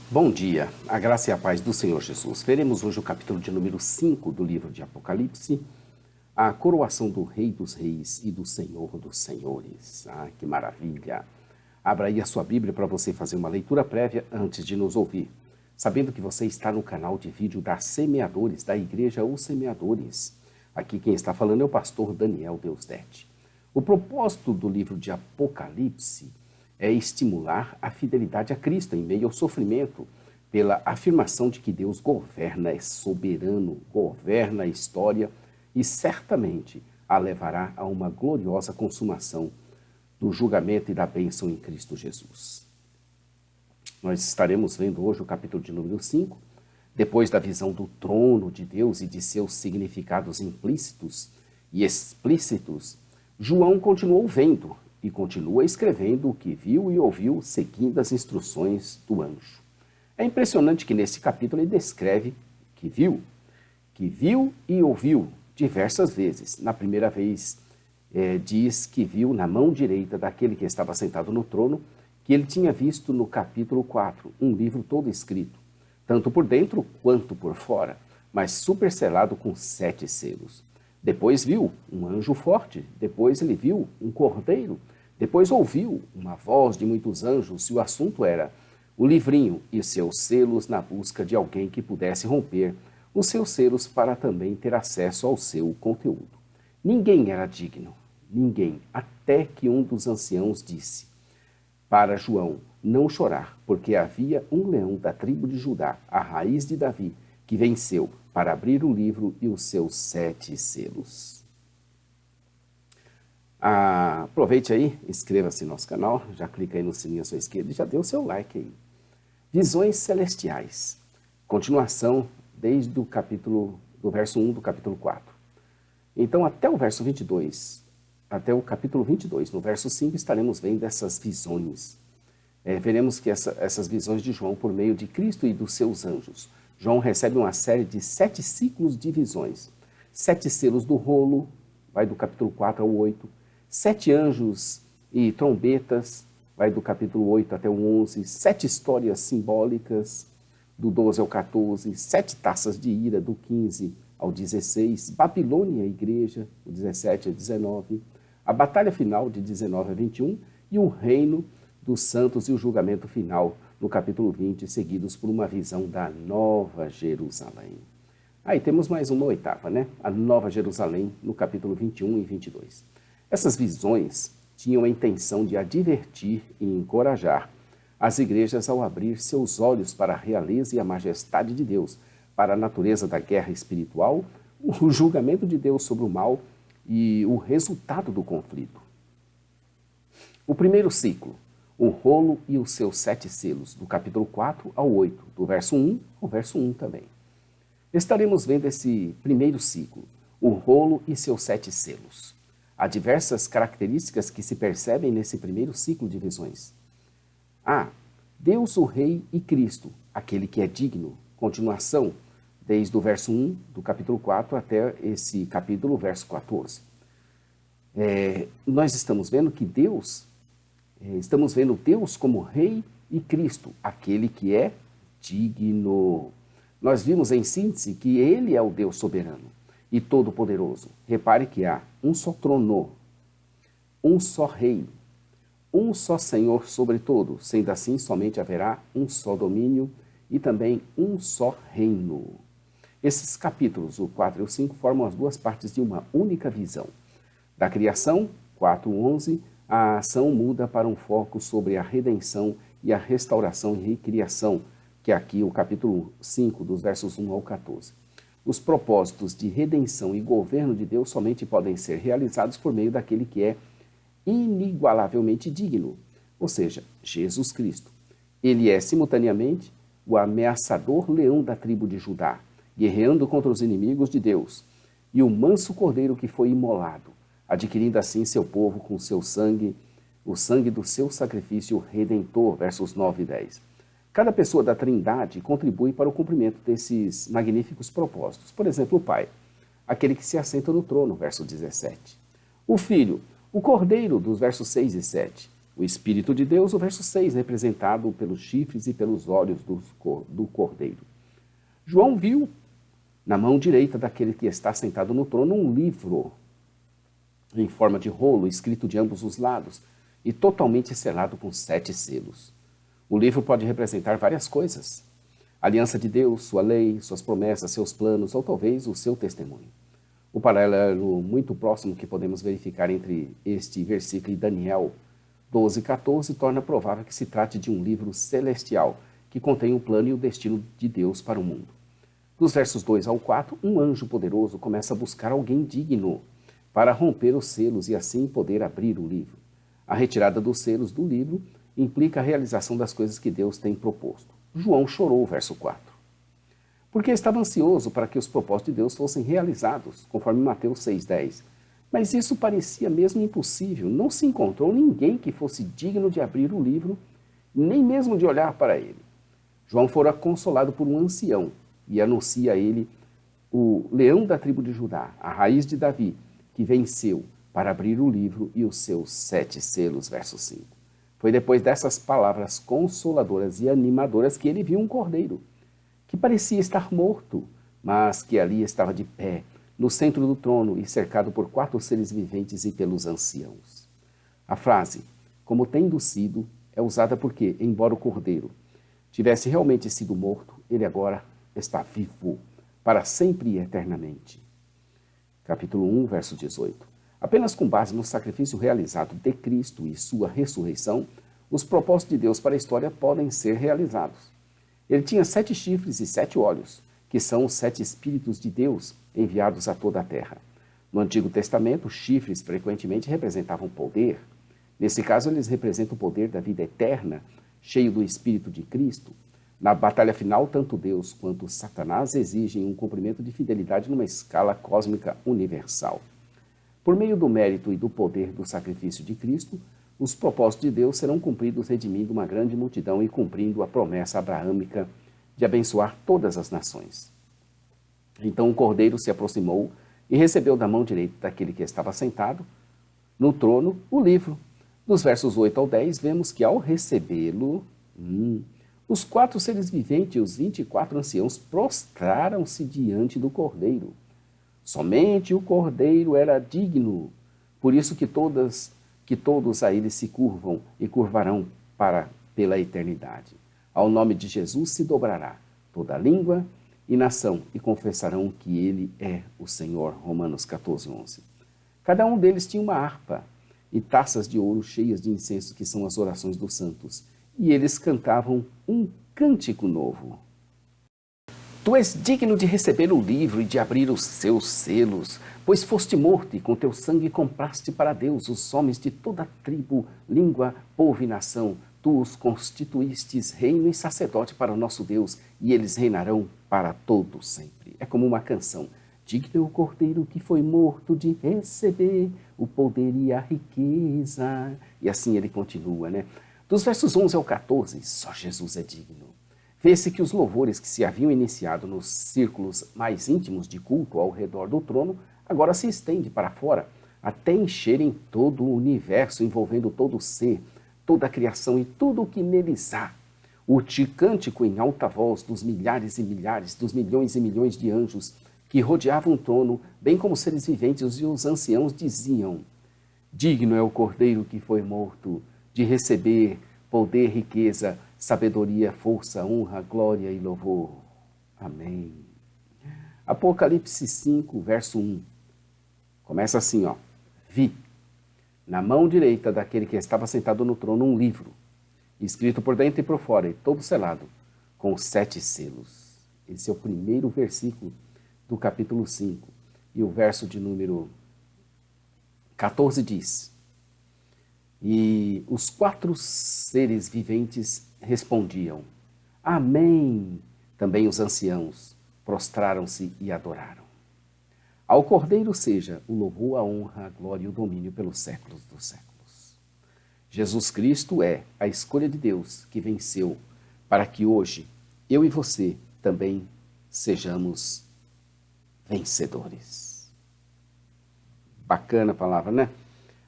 Bom dia, a graça e a paz do Senhor Jesus. Veremos hoje o capítulo de número 5 do livro de Apocalipse, a coroação do Rei dos Reis e do Senhor dos Senhores. Ah, que maravilha! Abra aí a sua Bíblia para você fazer uma leitura prévia antes de nos ouvir, sabendo que você está no canal de vídeo da Semeadores, da Igreja Os Semeadores. Aqui quem está falando é o pastor Daniel Deusdete. O propósito do livro de Apocalipse é estimular a fidelidade a Cristo em meio ao sofrimento, pela afirmação de que Deus governa, é soberano, governa a história e certamente a levará a uma gloriosa consumação do julgamento e da bênção em Cristo Jesus. Nós estaremos vendo hoje o capítulo de número 5, depois da visão do trono de Deus e de seus significados implícitos e explícitos. João continuou vendo e continua escrevendo o que viu e ouviu, seguindo as instruções do anjo. É impressionante que nesse capítulo ele descreve que viu e ouviu diversas vezes. Na primeira vez, diz que viu na mão direita daquele que estava sentado no trono, que ele tinha visto no capítulo 4, um livro todo escrito, tanto por dentro quanto por fora, mas superselado com 7 selos. Depois viu um anjo forte, depois ele viu um cordeiro, depois ouviu uma voz de muitos anjos e o assunto era o livrinho e seus selos na busca de alguém que pudesse romper os seus selos para também ter acesso ao seu conteúdo. Ninguém era digno, ninguém, até que um dos anciãos disse para João não chorar, porque havia um leão da tribo de Judá, a raiz de Davi, que venceu para abrir o livro e os seus 7 selos. Aproveite aí, inscreva-se no nosso canal, já clica aí no sininho à sua esquerda e já dê o seu like aí. Visões celestiais. Continuação desde do verso 1 do capítulo 4. Então, até o verso 22, até o capítulo 22, no verso 5, estaremos vendo essas visões. Veremos que essas visões de João por meio de Cristo e dos seus anjos. João recebe uma série de 7 ciclos de visões. 7 selos do rolo, vai do capítulo 4 ao 8. 7 anjos e trombetas, vai do capítulo 8 até o 11. 7 histórias simbólicas, do 12 ao 14. 7 taças de ira, do 15 ao 16. Babilônia, a igreja, do 17 ao 19. A batalha final, de 19 a 21. E o reino dos santos e o julgamento final, no capítulo 20, seguidos por uma visão da Nova Jerusalém. Aí temos mais uma oitava, né? A Nova Jerusalém, no capítulo 21 e 22. Essas visões tinham a intenção de advertir e encorajar as igrejas ao abrir seus olhos para a realeza e a majestade de Deus, para a natureza da guerra espiritual, o julgamento de Deus sobre o mal e o resultado do conflito. O primeiro ciclo, o rolo e os seus 7 selos, do capítulo 4 ao 8, do verso 1 ao verso 1 também. Estaremos vendo esse primeiro ciclo, o rolo e seus 7 selos. Há diversas características que se percebem nesse primeiro ciclo de visões. Deus o Rei e Cristo, aquele que é digno. Continuação, desde o verso 1 do capítulo 4 até esse capítulo, verso 14. Nós estamos vendo que estamos vendo Deus como Rei e Cristo, aquele que é digno. Nós vimos em síntese que Ele é o Deus soberano e todo-poderoso. Repare que há um só trono, um só Rei, um só Senhor sobre todo, sendo assim somente haverá um só domínio e também um só reino. Esses capítulos, o 4 e o 5, formam as duas partes de uma única visão. Da criação, 4:11, a ação muda para um foco sobre a redenção e a restauração e recriação, que é aqui o capítulo 5, dos versos 1 ao 14. Os propósitos de redenção e governo de Deus somente podem ser realizados por meio daquele que é inigualavelmente digno, ou seja, Jesus Cristo. Ele é simultaneamente o ameaçador leão da tribo de Judá, guerreando contra os inimigos de Deus, e o manso cordeiro que foi imolado, adquirindo assim seu povo com seu sangue, o sangue do seu sacrifício redentor, versos 9 e 10. Cada pessoa da Trindade contribui para o cumprimento desses magníficos propósitos. Por exemplo, o Pai, aquele que se assenta no trono, verso 17. O Filho, o Cordeiro, dos versos 6 e 7. O Espírito de Deus, o verso 6, representado pelos chifres e pelos olhos do cordeiro. João viu na mão direita daquele que está sentado no trono um livro em forma de rolo, escrito de ambos os lados e totalmente selado com 7 selos. O livro pode representar várias coisas: a aliança de Deus, sua lei, suas promessas, seus planos ou talvez o seu testemunho. O paralelo muito próximo que podemos verificar entre este versículo e Daniel 12:14 torna provável que se trate de um livro celestial que contém o plano e o destino de Deus para o mundo. Dos versos 2 ao 4, um anjo poderoso começa a buscar alguém digno para romper os selos e assim poder abrir o livro. A retirada dos selos do livro implica a realização das coisas que Deus tem proposto. João chorou, verso 4, porque estava ansioso para que os propósitos de Deus fossem realizados, conforme Mateus 6,10. Mas isso parecia mesmo impossível. Não se encontrou ninguém que fosse digno de abrir o livro, nem mesmo de olhar para ele. João fora consolado por um ancião e anuncia a ele o leão da tribo de Judá, a raiz de Davi, que venceu para abrir o livro e os seus 7 selos, verso 5. Foi depois dessas palavras consoladoras e animadoras que ele viu um cordeiro, que parecia estar morto, mas que ali estava de pé, no centro do trono e cercado por 4 seres viventes e pelos anciãos. A frase, como tendo sido, é usada porque, embora o cordeiro tivesse realmente sido morto, ele agora está vivo, para sempre e eternamente. Capítulo 1, verso 18. Apenas com base no sacrifício realizado de Cristo e sua ressurreição, os propósitos de Deus para a história podem ser realizados. Ele tinha 7 chifres e 7 olhos, que são os 7 Espíritos de Deus enviados a toda a terra. No Antigo Testamento, os chifres frequentemente representavam poder. Nesse caso, eles representam o poder da vida eterna, cheio do Espírito de Cristo. Na batalha final, tanto Deus quanto Satanás exigem um cumprimento de fidelidade numa escala cósmica universal. Por meio do mérito e do poder do sacrifício de Cristo, os propósitos de Deus serão cumpridos redimindo uma grande multidão e cumprindo a promessa abraâmica de abençoar todas as nações. Então o cordeiro se aproximou e recebeu da mão direita daquele que estava sentado no trono o livro. Dos versos 8 ao 10, vemos que ao recebê-lo, os 4 seres viventes e os 24 anciãos prostraram-se diante do cordeiro. Somente o cordeiro era digno, por isso que todos a ele se curvam e curvarão pela eternidade. Ao nome de Jesus se dobrará toda língua e nação e confessarão que ele é o Senhor. Romanos 14:11. Cada um deles tinha uma harpa e taças de ouro cheias de incenso, que são as orações dos santos, e eles cantavam um cântico novo. Tu és digno de receber o livro e de abrir os seus selos, pois foste morto e com teu sangue compraste para Deus os homens de toda tribo, língua, povo e nação. Tu os constituístes reino e sacerdote para o nosso Deus, e eles reinarão para todo sempre. É como uma canção. Digno é o cordeiro que foi morto de receber o poder e a riqueza. E assim ele continua, né? Dos versos 11 ao 14, só Jesus é digno. Vê-se que os louvores que se haviam iniciado nos círculos mais íntimos de culto ao redor do trono, agora se estendem para fora, até encherem todo o universo, envolvendo todo o ser, toda a criação e tudo o que neles há. O cântico em alta voz dos milhares e milhares, dos milhões e milhões de anjos que rodeavam o trono, bem como os seres viventes e os anciãos, diziam: digno é o cordeiro que foi morto de receber poder, riqueza, sabedoria, força, honra, glória e louvor. Amém. Apocalipse 5, verso 1. Começa assim, ó. Vi, na mão direita daquele que estava sentado no trono, um livro, escrito por dentro e por fora, e todo selado, com 7 selos. Esse é o primeiro versículo do capítulo 5. E o verso de número 14 diz: e os 4 seres viventes respondiam: Amém. Também os anciãos prostraram-se e adoraram. Ao Cordeiro seja o louvor, a honra, a glória e o domínio pelos séculos dos séculos. Jesus Cristo é a escolha de Deus que venceu para que hoje eu e você também sejamos vencedores. Bacana a palavra, né?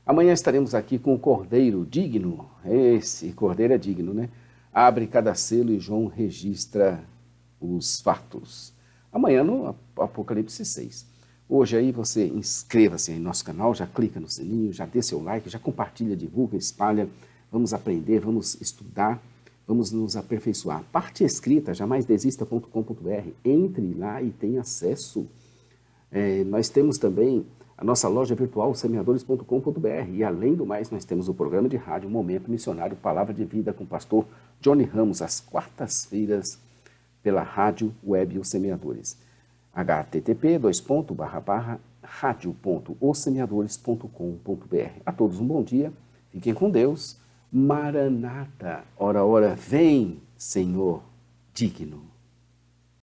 Amanhã estaremos aqui com o Cordeiro Digno. Esse Cordeiro é digno, né? Abre cada selo e João registra os fatos. Amanhã no Apocalipse 6. Hoje aí você inscreva-se em nosso canal, já clica no sininho, já dê seu like, já compartilha, divulga, espalha. Vamos aprender, vamos estudar, vamos nos aperfeiçoar. Parte escrita, jamaisdesista.com.br. Entre lá e tenha acesso. Nós temos também a nossa loja virtual, semeadores.com.br. E além do mais, nós temos o programa de rádio Momento Missionário, Palavra de Vida com o pastor Johnny Ramos, às quartas-feiras, pela rádio web Os Semeadores. http://radio.ossemeadores.com.br. A todos um bom dia, fiquem com Deus. Maranata, ora, ora, vem, Senhor digno.